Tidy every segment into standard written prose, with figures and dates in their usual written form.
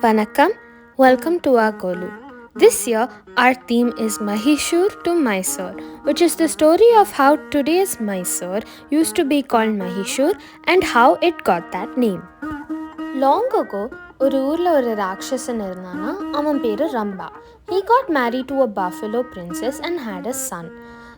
Vanakkam, welcome to our Golu. This year, our theme is Mahishoor to Mysore, which is the story of how today's Mysore used to be called Mahishoor and how it got that name. Long ago, ஒரு ஊரில் ஒரு ராட்சசன் இருந்தானா அவன் பேர் Rambha. He got married to a buffalo princess and had a son.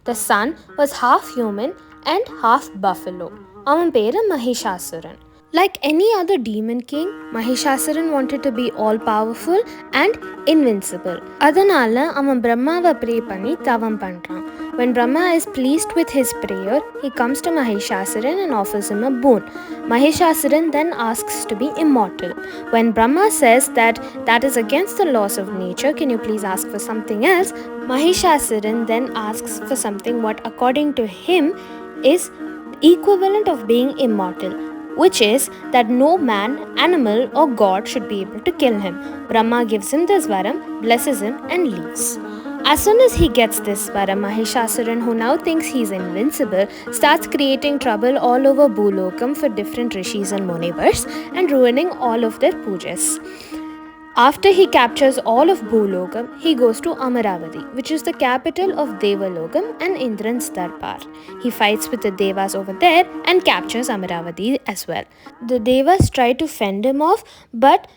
The son was half human and half buffalo. அவன் பேர் Mahishasura. Like any other demon king, Mahishasuran wanted to be all-powerful and invincible. அதனால அவன் பிரம்மாவை pray பண்ணி தவம் பண்ணுறான். When Brahma is pleased with his prayer, he comes to Mahishasuran and offers him a boon. Mahishasuran then asks to be immortal. When Brahma says that is against the laws of nature, can you please ask for something else? Mahishasuran then asks for something what according to him is equivalent of being immortal, which is that no man, animal or god should be able to kill him. Brahma gives him this varam, blesses him and leaves. As soon as he gets this varam, Mahishasuran, who now thinks he's invincible, starts creating trouble all over Bhulokam for different rishis and munivars and ruining all of their pujas. After he captures all of Bhulokam, he goes to Amaravati, which is the capital of Devalokam and Indran's Darbar. He fights with the Devas over there and captures Amaravati as well. The Devas try to fend him off, but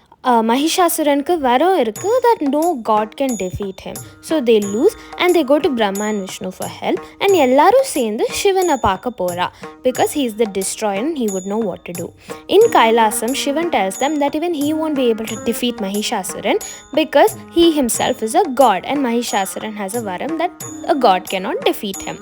Mahishasuranku varam irukku that no god can defeat him. So they lose and they go to Brahma and Vishnu for help, and ellaru sendu Shivana paaka pora because he is the destroyer and he would know what to do. In Kailasam, Shivan tells them that even he won't be able to defeat Mahishasuran because he himself is a god and Mahishasuran has a varam that a god cannot defeat him.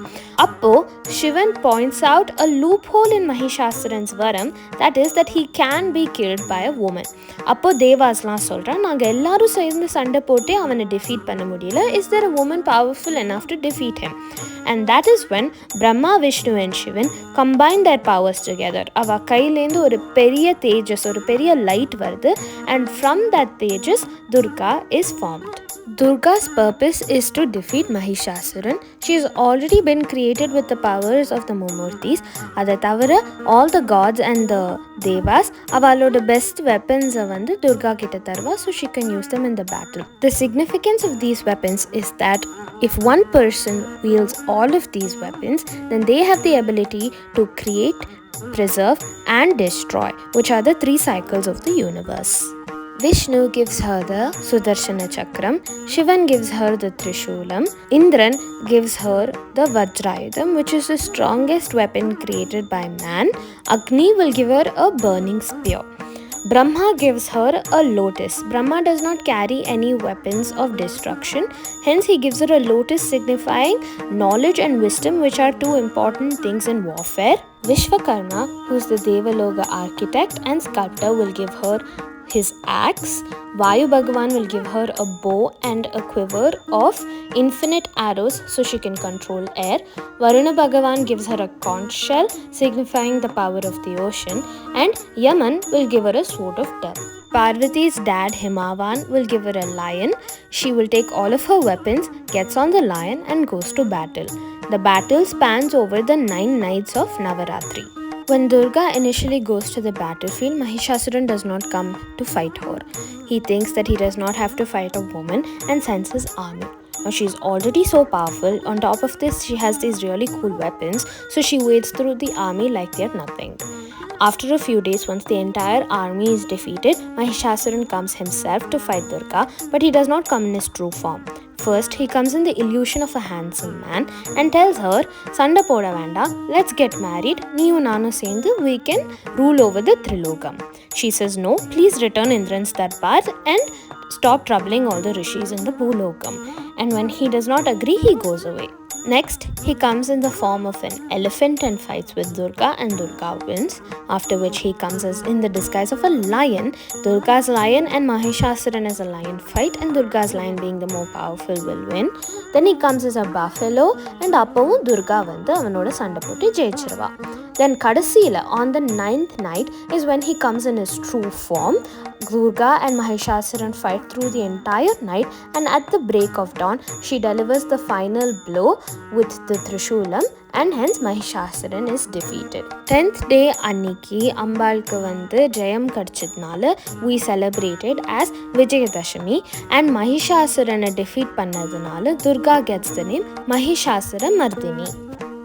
Appo Shivan points out a loophole in Mahishasuran's varam, that is that he can be killed by a woman. Appo தேவாஸ்லாம் சொல்கிறான், நாங்கள் எல்லாரும் சேர்ந்து சண்டை போட்டு அவனை defeat பண்ண முடியல. Is there a woman powerful enough to defeat him? And that is when Brahma, Vishnu and Shivan combine their powers together. அவ கையிலேருந்து ஒரு பெரிய தேஜஸ், ஒரு பெரிய லைட் வருது, and from that tejas, Durga is formed. Durga's purpose is to defeat Mahishasuran. She has already been created with the powers of the Mumurtis. Adha thavara all the gods and the devas avaloda best weapons வந்து Durga கிட்ட தருவா, so she can use them in the battle. The significance of these weapons is that if one person wields all of these weapons, then they have the ability to create, preserve and destroy, which are the three cycles of the universe. Vishnu gives her the Sudarshana Chakram, Shivan gives her the Trishulam, Indran gives her the Vajrayudham, which is the strongest weapon created by man. Agni will give her a burning spear. Brahma gives her a lotus. Brahma does not carry any weapons of destruction, hence he gives her a lotus signifying knowledge and wisdom, which are two important things in warfare. Vishwakarma, who is the Devaloka architect and sculptor, will give her his axe. Vayu Bhagavan will give her a bow and a quiver of infinite arrows so she can control air. Varuna Bhagavan gives her a conch shell signifying the power of the ocean, and Yaman will give her a sword of death. Parvati's dad Himavan will give her a lion. She will take all of her weapons, gets on the lion and goes to battle. The battle spans over the 9 nights of Navaratri. When Durga initially goes to the battlefield, Mahishasuran does not come to fight her. He thinks that he does not have to fight a woman and sends his army. Now she is already so powerful. On top of this, she has these really cool weapons, so she wades through the army like they are nothing. After a few days, once the entire army is defeated, Mahishasuran comes himself to fight Durga, but he does not come in his true form. First, he comes in the illusion of a handsome man and tells her, Sanda poda vanda, let's get married, neeyu nanu sendu, we can rule over the Trilokam. She says no, please return Indran's Darbar and stop troubling all the rishis in the Bhulokam. And when he does not agree, he goes away. Next, he comes in the form of an elephant and fights with Durga, and Durga wins, after which he comes as in the disguise of a lion. Durga's lion and Mahishasuran as a lion fight, and Durga's lion being the more powerful will win. Then he comes as a buffalo, and appavum Durga வந்து அவனோட சண்டை போட்டு ஜெயிச்சிருவா. Then kadasila on the 9th night is when he comes in his true form. Durga and Mahishasuran fight through the entire night, and at the break of dawn, she delivers the final blow with the Trishulam, and hence Mahishasuran is defeated. 10th day anniki Ambalku vandu jayam kadachadnala we celebrated as Vijayadashami, and Mahishasurana defeat pannadunala Durga gets the name Mahishasura Mardini.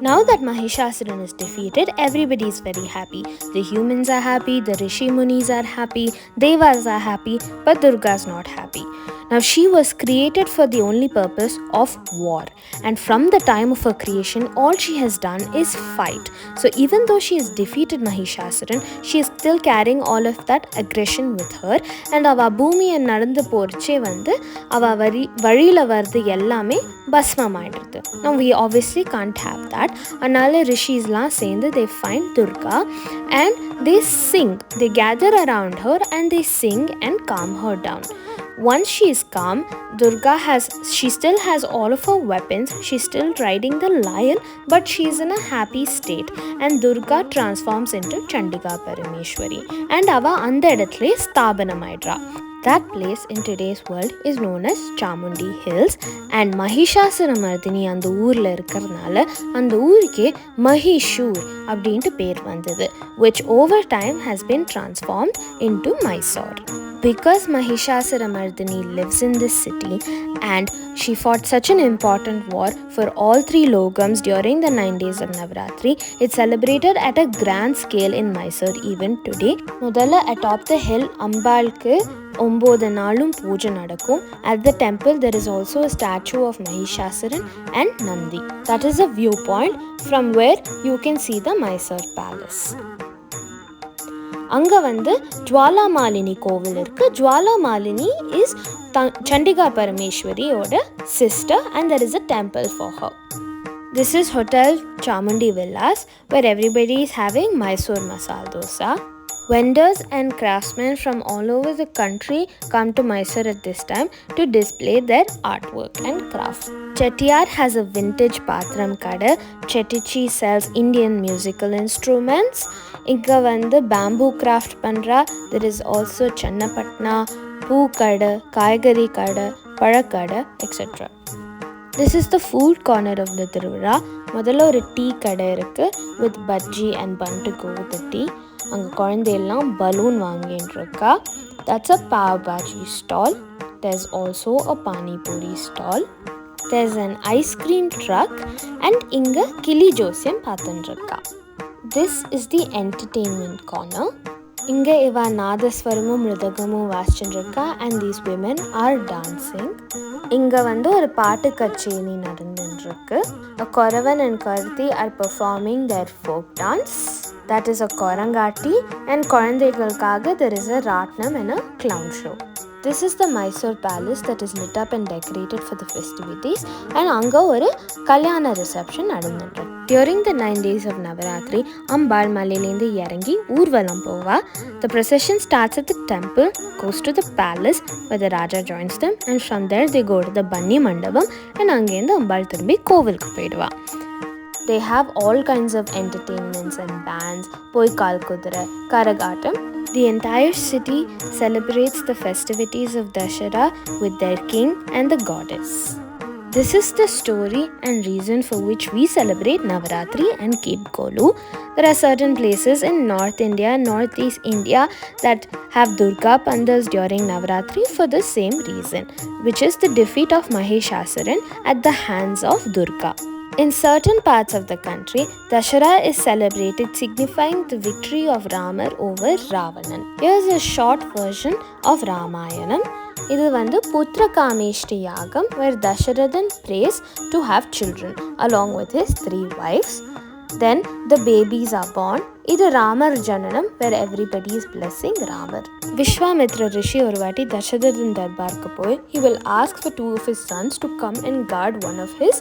Now that Mahishasuran is defeated, everybody is very happy. The humans are happy, the Rishi Munis are happy, Devas are happy, but Durga is not happy. Now she was created for the only purpose of war, and from the time of her creation, all she has done is fight. So even though she has defeated Mahishasuran, she is still carrying all of that aggression with her, and ava boomiya nadந்து போறச்சே வந்து ava வழியில வருது எல்லாமே பஸ்மமாயிடுது. Now we obviously can't have that. அதனால ரிஷிஸ்லாம் சேர்ந்து they find Durga and they sing. They gather around her and they sing and calm her down. Once she is calm, she still has all of her weapons, she's still riding the lion, but she is in a happy state, and Durga transforms into Chandika Parameshwari, and ava andha edathile sthabanamaidra. That place in today's world is known as Chamundi Hills, and Mahishasura Mardini அந்த ஊர்ல இருக்கறனால அந்த ஊருக்கு Mahishoor அப்படினு பேர் வந்தது, which over time has been transformed into Mysore. Because Mahishasura Mardini lives in this city and she fought such an important war for all 3 logams during the 9 days of Navaratri, it's celebrated at a grand scale in Mysore even today. முதல்ல atop the hill அம்பாளுக்கு 9 நாளும் பூஜை நடக்கும். At the temple there is also a statue of Mahishasuran and Nandi. That is a viewpoint from where you can see the Mysore palace. அங்கே வந்து ஜுவாலாமாலினி கோவில் இருக்குது. Jwalamalini is Chandika Parameshwariயோட sister, and there is a temple for her. This is Hotel Chamundi Villas, where everybody is having Mysore masala dosa. Vendors and craftsmen from all over the country come to Mysore at this time to display their artwork and craft. Chettiar has a vintage Patram kada. Chettichi sells Indian musical instruments. Inga vandu bamboo craft pandra. There is also Channapatna, Poo kada, Kaigari kada, Palakada, etc. This is the food corner of the Tiruvira. முதல்ல ஒரு tea கடை இருக்குது with bhaji and bun to go with the tea. அங்கே குழந்தையெல்லாம் balloon வாங்கிட்டு இருக்கா. That's a pav bhaji stall. There's also a pani puri stall. There's an ice cream truck, and இங்கே கிளி ஜோசியம் பார்த்துட்டு இருக்கா. This is the entertainment corner. இங்கே இவா நாதஸ்வரமும் மிருதகமும் வாசிச்சுட்டு இருக்கா, and these women are dancing. இங்கே வந்து ஒரு பாட்டு கச்சேரி நடந்துருக்கு. A Koravan and Karthi are performing their folk dance. That is a Korangati, and குழந்தைகளுக்காக there is a Ratnam and a clown show. This is the Mysore palace that is lit up and decorated for the festivities, and அங்கே ஒரு கல்யாண reception நடந்துட்டு. During the 9 days of Navaratri, அம்பாள் மலையிலேருந்து இறங்கி ஊர்வலம் போவா. The procession starts at the temple, goes to the palace where the Raja joins them, and from there they go to the Banni Mandapam, and அங்கேருந்து அம்பாள் திரும்பி கோவிலுக்கு போயிடுவா. They have all kinds of entertainments and bands, Poikal Kudra, Karagatam. The entire city celebrates the festivities of Dussehra with their king and the goddess. This is the story and reason for which we celebrate Navaratri and keep Golu. There are certain places in North India and Northeast India that have Durga Pandals during Navaratri for the same reason, which is the defeat of Mahishasuran at the hands of Durga. In certain parts of the country, Dussehra is celebrated signifying the victory of Rama over Ravanan. Here's a short version of Ramayanam. இது வந்து Putrakameshti Yagam, where Dasharathan prays to have children along with his 3 wives. Then the babies are born. இது Ramar Jananam, where everybody is blessing Ramar. Vishwamitra Rishi ஒரு வாட்டி தசரதன் தர்பாருக்கு போய் he will ask for 2 of his sons to come and guard one of his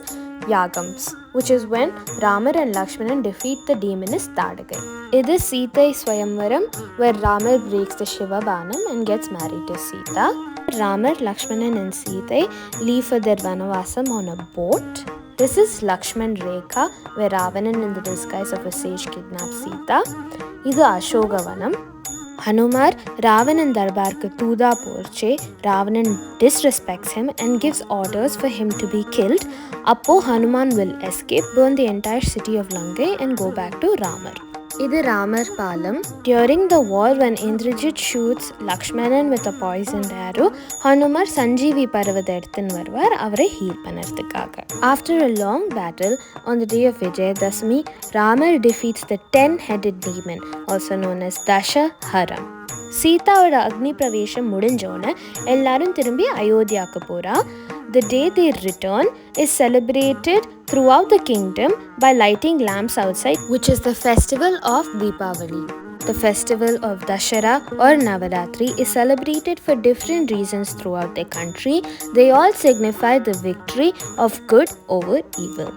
yagams, which is when Ramar and Lakshmanan defeat the demoness Tadagai. It is Sita Swayamvaram, where Ramar breaks the Shiva Banam and gets married to Sita. Ramar, Lakshmanan and Sita leave for their Vanavasam on a boat. This is Lakshman Rekha, where Ravanan in the disguise of a sage kidnaps Sita. This is Ashokavanam. Hanumar, Ravanan darbarku தூதா போர்ச்சே Ravanan disrespects him and gives orders for him to be killed. Appo Hanuman will escape, burn the entire city of Lankai and go back to Ramar. இது ராமர் பாலம். During the war, when Indrajit shoots Lakshmanan with a poisoned arrow, Hanuman Sanjeevi பர்வதை எடுத்துன்னு வருவார் அவரை heel பண்ணுறதுக்காக. After a long battle, on the day of Vijayadashmi, Ramar defeats the 10-headed demon, also known as Dussehra. சீதாவோட அக்னி பிரவேசம் முடிஞ்சோன்னு எல்லாரும் திரும்பி அயோத்தியாவுக்கு போகிறா. The day they return is celebrated throughout the kingdom by lighting lamps outside, which is the festival of Deepavali. The festival of Dussehra or Navaratri is celebrated for different reasons throughout the country. They all signify the victory of good over evil.